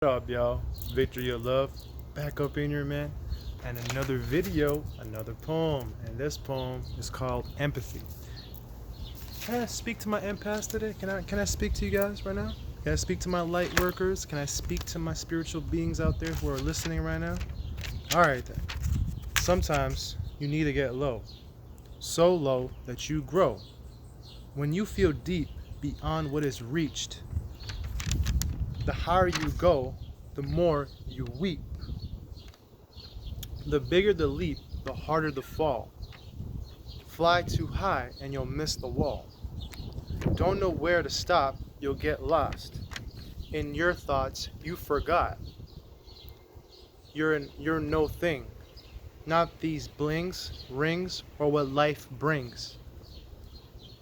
What up, y'all? Victory of Love, back up in here, man. And another video, another poem. And this poem is called Empathy. Can I speak to my empaths today? Can I speak to you guys right now? Can I speak to my light workers? Can I speak to my spiritual beings out there who are listening right now? Alright then. Sometimes you need to get low. So low that you grow. When you feel deep beyond what is reached, the higher you go, the more you weep. The bigger the leap, the harder the fall. Fly too high and you'll miss the wall. Don't know where to stop, you'll get lost. In your thoughts, you forgot. You're no thing. Not these blings, rings, or what life brings.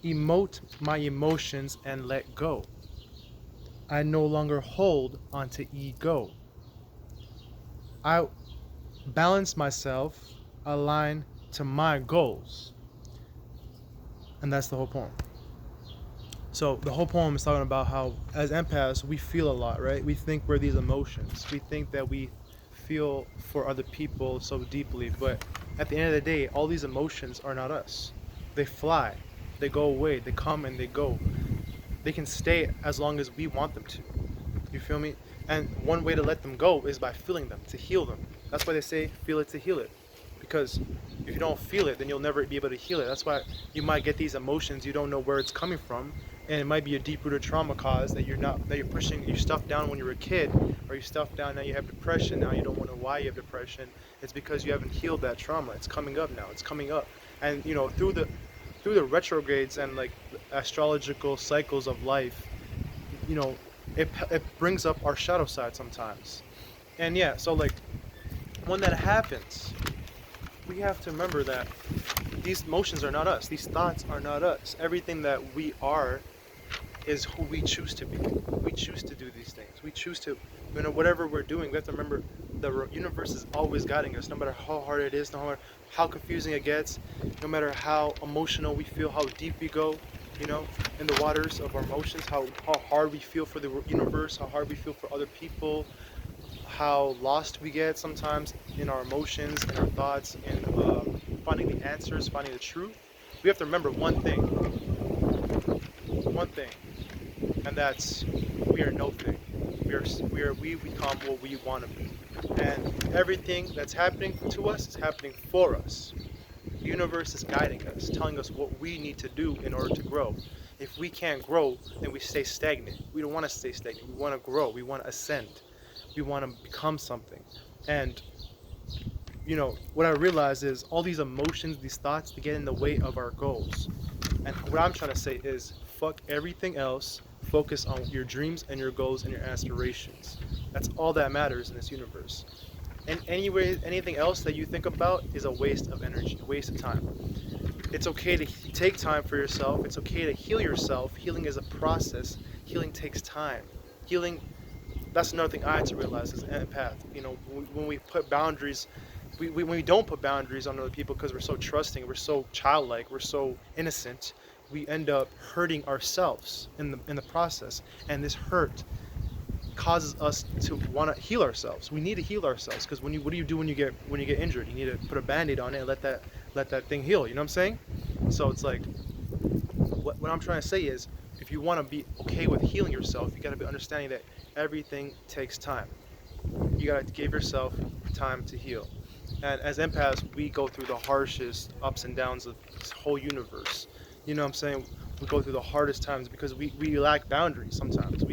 Emote my emotions and let go. I no longer hold onto ego. I balance myself, align to my goals. And that's the whole poem. So the whole poem is talking about how as empaths we feel a lot, right? We think we're these emotions. We think that we feel for other people so deeply, but at the end of the day, all these emotions are not us. They fly, they go away, they come and they go. They can stay as long as we want them to. You feel me? And one way to let them go is by feeling them, to heal them. That's why they say feel it to heal it. Because if you don't feel it, then you'll never be able to heal it. That's why you might get these emotions, you don't know where it's coming from, and it might be a deep-rooted trauma cause that you're pushing, you stuffed down when you were a kid, or you stuffed down now you have depression, now you don't want to know why you have depression. It's because you haven't healed that trauma. It's coming up now. It's coming up, and through the retrogrades and like astrological cycles of life, you know, it brings up our shadow side sometimes. And yeah, so like when that happens, we have to remember that these emotions are not us. These thoughts are not us. Everything that we are is who we choose to be. We choose to do these things. We choose to, whatever we're doing, we have to remember the universe is always guiding us, no matter how hard it is, no matter how confusing it gets, no matter how emotional we feel, how deep we go, you know, in the waters of our emotions, how hard we feel for the universe, how hard we feel for other people, how lost we get sometimes in our emotions, in our thoughts, in finding the answers, finding the truth. We have to remember one thing, and that's we are no thing. We become what we want to be, and everything that's happening to us is happening for us. The universe is guiding us, telling us what we need to do in order to grow. If we can't grow, then we stay stagnant. We don't want to stay stagnant. We want to grow. We want to ascend. We want to become something. And what I realize is all these emotions, these thoughts, they get in the way of our goals. And what I'm trying to say is fuck everything else. Focus on your dreams and your goals and your aspirations. That's all that matters in this universe. And anyway, anything else that you think about is a waste of energy, a waste of time. It's okay to take time for yourself. It's okay to heal yourself. Healing is a process. Healing takes time. Healing, that's another thing I had to realize as an empath. When we put boundaries, when we don't put boundaries on other people because we're so trusting, we're so childlike, we're so innocent, we end up hurting ourselves in the process. And this hurt causes us to want to heal ourselves. We need to heal ourselves because what do you do when you get injured? You need to put a band-aid on it and let that thing heal. You know what I'm saying? So it's like what I'm trying to say is if you want to be okay with healing yourself, you got to be understanding that everything takes time. You got to give yourself time to heal. And as empaths, we go through the harshest ups and downs of this whole universe. You know what I'm saying? We go through the hardest times because we lack boundaries sometimes.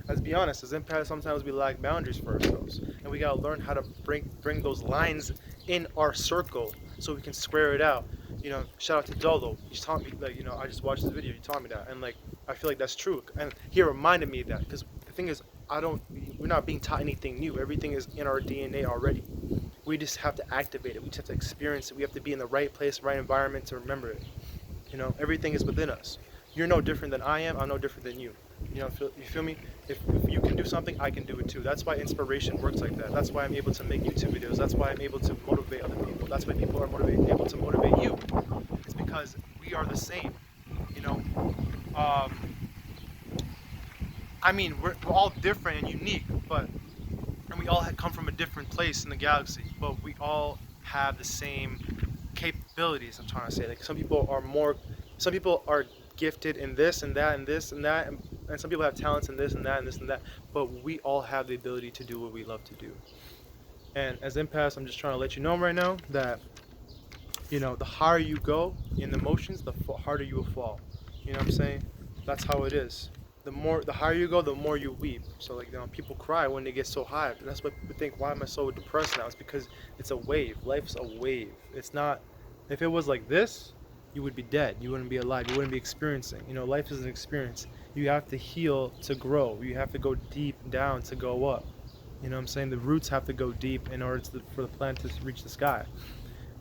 Let's be honest, as empaths, sometimes we lack boundaries for ourselves. And we gotta learn how to bring those lines in our circle so we can square it out. Shout out to Dolo. He taught me, like, I just watched this video, he taught me that. And like, I feel like that's true. And he reminded me of that. Because the thing is, we're not being taught anything new. Everything is in our DNA already. We just have to activate it. We just have to experience it. We have to be in the right place, right environment to remember it. Everything is within us. You're no different than I am. I'm no different than you. You feel me? If you can do something, I can do it too. That's why inspiration works like that. That's why I'm able to make YouTube videos. That's why I'm able to motivate other people. That's why people are able to motivate you. It's because we are the same. You know, I mean, we're all different and unique, but we all come from a different place in the galaxy, but we all have the same capabilities. I'm trying to say, like, some people are gifted in this and that and this and that, and some people have talents in this and that and this and that. But we all have the ability to do what we love to do. And as empaths, I'm just trying to let you know right now that the higher you go in the motions, the harder you will fall. You know what I'm saying? That's how it is. The higher you go, the more you weep. So, like, people cry when they get so high. And that's what people think. Why am I so depressed now? It's because it's a wave. Life's a wave. It's not. If it was like this, you would be dead. You wouldn't be alive. You wouldn't be experiencing. Life is an experience. You have to heal to grow. You have to go deep down to go up. You know what I'm saying? The roots have to go deep in order for the plant to reach the sky.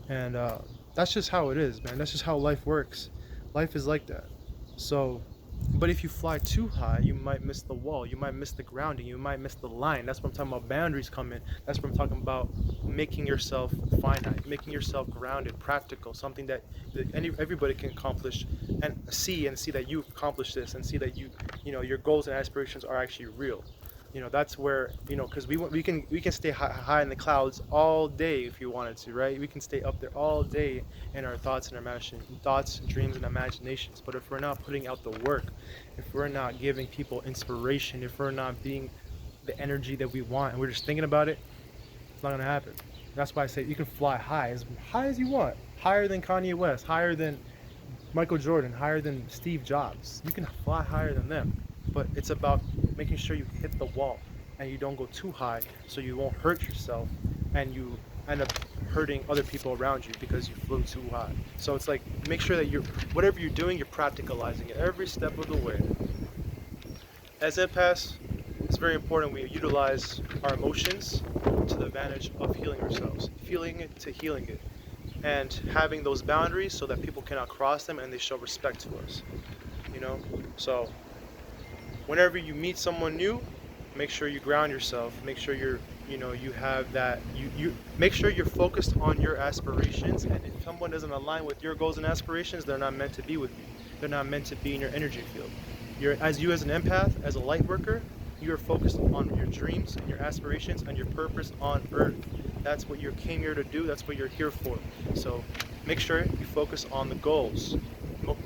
And that's just how it is, man. That's just how life works. Life is like that. So, but if you fly too high, you might miss the wall. You might miss the grounding. You might miss the line. That's what I'm talking about. Boundaries come in. That's what I'm talking about. Making yourself finite, making yourself grounded, practical, something that everybody can accomplish, and see that you've accomplished this, and see that your goals and aspirations are actually real. That's where, because we can stay high in the clouds all day if you wanted to, right? We can stay up there all day in our thoughts and thoughts, dreams, and imaginations. But if we're not putting out the work, if we're not giving people inspiration, if we're not being the energy that we want, and we're just thinking about it, it's not gonna happen. That's why I say you can fly high as you want, higher than Kanye West, higher than Michael Jordan, higher than Steve Jobs. You can fly higher than them, but it's about making sure you hit the wall and you don't go too high so you won't hurt yourself and you end up hurting other people around you because you flew too high. So it's like, make sure that whatever you're doing, you're practicalizing it every step of the way. As empaths, it's very important we utilize our emotions to the advantage of healing ourselves, feeling it to healing it, and having those boundaries so that people cannot cross them and they show respect to us. So whenever you meet someone new, make sure you ground yourself. Make sure you have that. You make sure you're focused on your aspirations. And if someone doesn't align with your goals and aspirations, they're not meant to be with you. They're not meant to be in your energy field. As an empath, as a light worker, you are focused on your dreams and your aspirations and your purpose on Earth. That's what you came here to do. That's what you're here for. So make sure you focus on the goals.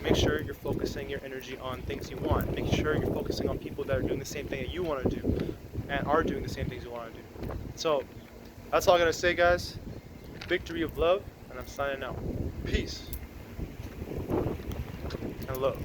Make sure you're focusing your energy on things you want. Make sure you're focusing on people that are doing the same thing that you want to do and are doing the same things you want to do. So that's all I got to say, guys. Victory of love, and I'm signing out. Peace and love.